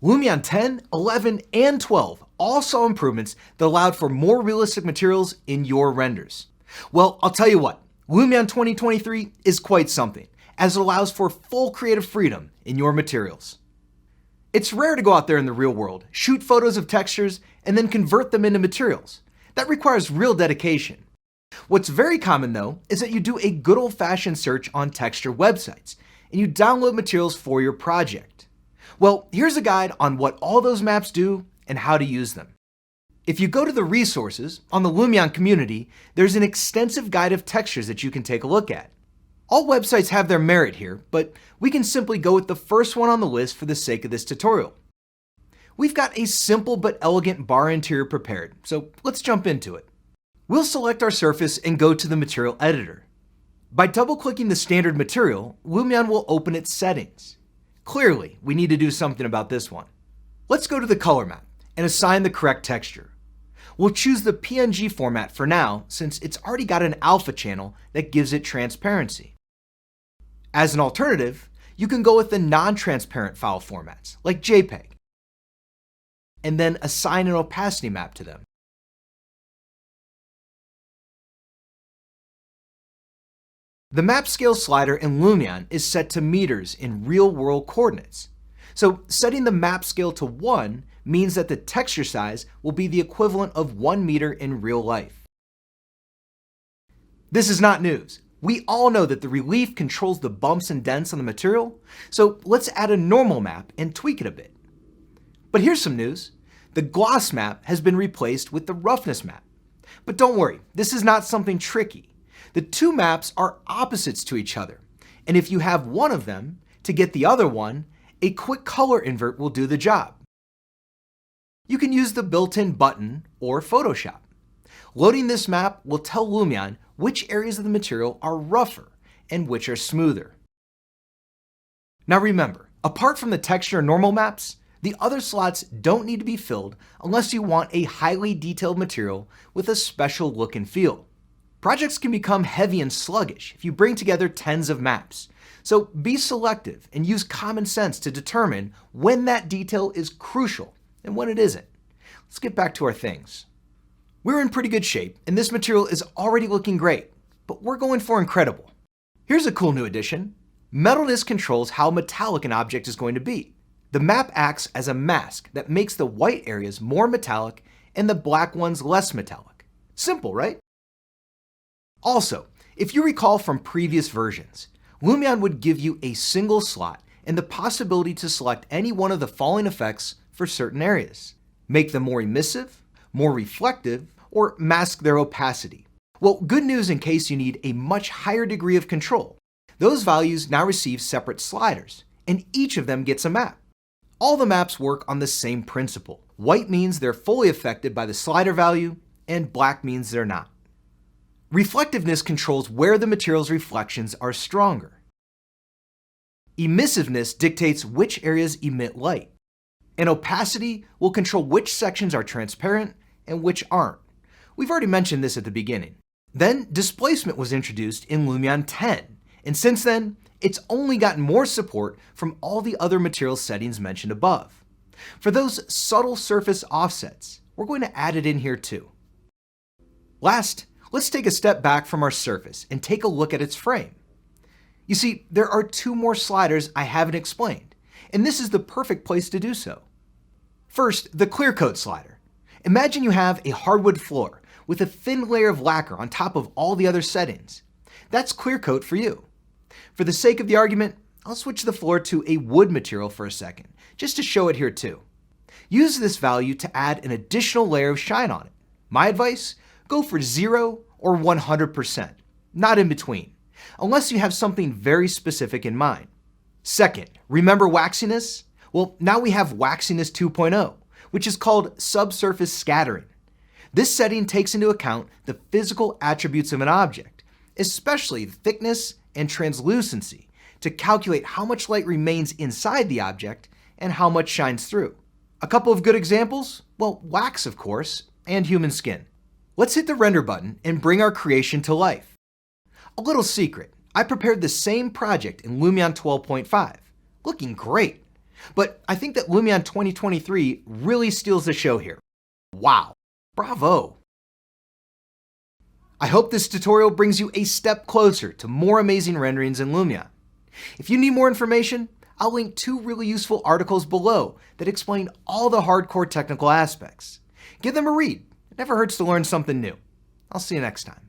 Lumion 10, 11, and 12 all saw improvements that allowed for more realistic materials in your renders. Well, I'll tell you what, Lumion 2023 is quite something, as it allows for full creative freedom in your materials. It's rare to go out there in the real world, shoot photos of textures, and then convert them into materials. That requires real dedication. What's very common though, is that you do a good old-fashioned search on texture websites, and you download materials for your project. Well, here's a guide on what all those maps do and how to use them. If you go to the resources on the Lumion community, there's an extensive guide of textures that you can take a look at. All websites have their merit here, but we can simply go with the first one on the list for the sake of this tutorial. We've got a simple but elegant bar interior prepared, so let's jump into it. We'll select our surface and go to the material editor. By double-clicking the standard material, Lumion will open its settings. Clearly, we need to do something about this one. Let's go to the color map and assign the correct texture. We'll choose the PNG format for now, since it's already got an alpha channel that gives it transparency. As an alternative, you can go with the non-transparent file formats, like JPEG, and then assign an opacity map to them. The map scale slider in Lumion is set to meters in real-world coordinates. So setting the map scale to 1 means that the texture size will be the equivalent of 1 meter in real life. This is not news. We all know that the relief controls the bumps and dents on the material, so let's add a normal map and tweak it a bit. But here's some news. The gloss map has been replaced with the roughness map. But don't worry, this is not something tricky. The two maps are opposites to each other, and if you have one of them, to get the other one, a quick color invert will do the job. You can use the built-in button or Photoshop. Loading this map will tell Lumion which areas of the material are rougher and which are smoother. Now remember, apart from the texture and normal maps, the other slots don't need to be filled unless you want a highly detailed material with a special look and feel. Projects can become heavy and sluggish if you bring together tens of maps, so be selective and use common sense to determine when that detail is crucial and when it isn't. Let's get back to our things. We're in pretty good shape, and this material is already looking great, but we're going for incredible. Here's a cool new addition. Metalness controls how metallic an object is going to be. The map acts as a mask that makes the white areas more metallic and the black ones less metallic. Simple, right? Also, if you recall from previous versions, Lumion would give you a single slot and the possibility to select any one of the following effects for certain areas. Make them more emissive, more reflective, or mask their opacity. Well, good news in case you need a much higher degree of control. Those values now receive separate sliders, and each of them gets a map. All the maps work on the same principle. White means they're fully affected by the slider value, and black means they're not. Reflectiveness controls where the material's reflections are stronger. Emissiveness dictates which areas emit light. And opacity will control which sections are transparent and which aren't. We've already mentioned this at the beginning. Then displacement was introduced in Lumion 10, and since then, it's only gotten more support from all the other material settings mentioned above. For those subtle surface offsets, we're going to add it in here too. Last, let's take a step back from our surface and take a look at its frame. You see, there are two more sliders I haven't explained, and this is the perfect place to do so. First, the clear coat slider. Imagine you have a hardwood floor with a thin layer of lacquer on top of all the other settings. That's clear coat for you. For the sake of the argument, I'll switch the floor to a wood material for a second, just to show it here too. Use this value to add an additional layer of shine on it. My advice, go for 0 or 100%, not in between, unless you have something very specific in mind. Second, remember waxiness? Well, now we have waxiness 2.0, which is called subsurface scattering. This setting takes into account the physical attributes of an object, especially the thickness and translucency, to calculate how much light remains inside the object and how much shines through. A couple of good examples? Well, wax, of course, and human skin. Let's hit the render button and bring our creation to life. A little secret, I prepared the same project in Lumion 12.5, looking great. But I think that Lumion 2023 really steals the show here. Wow, bravo! I hope this tutorial brings you a step closer to more amazing renderings in Lumion. If you need more information, I'll link 2 really useful articles below that explain all the hardcore technical aspects. Give them a read. It never hurts to learn something new. I'll see you next time.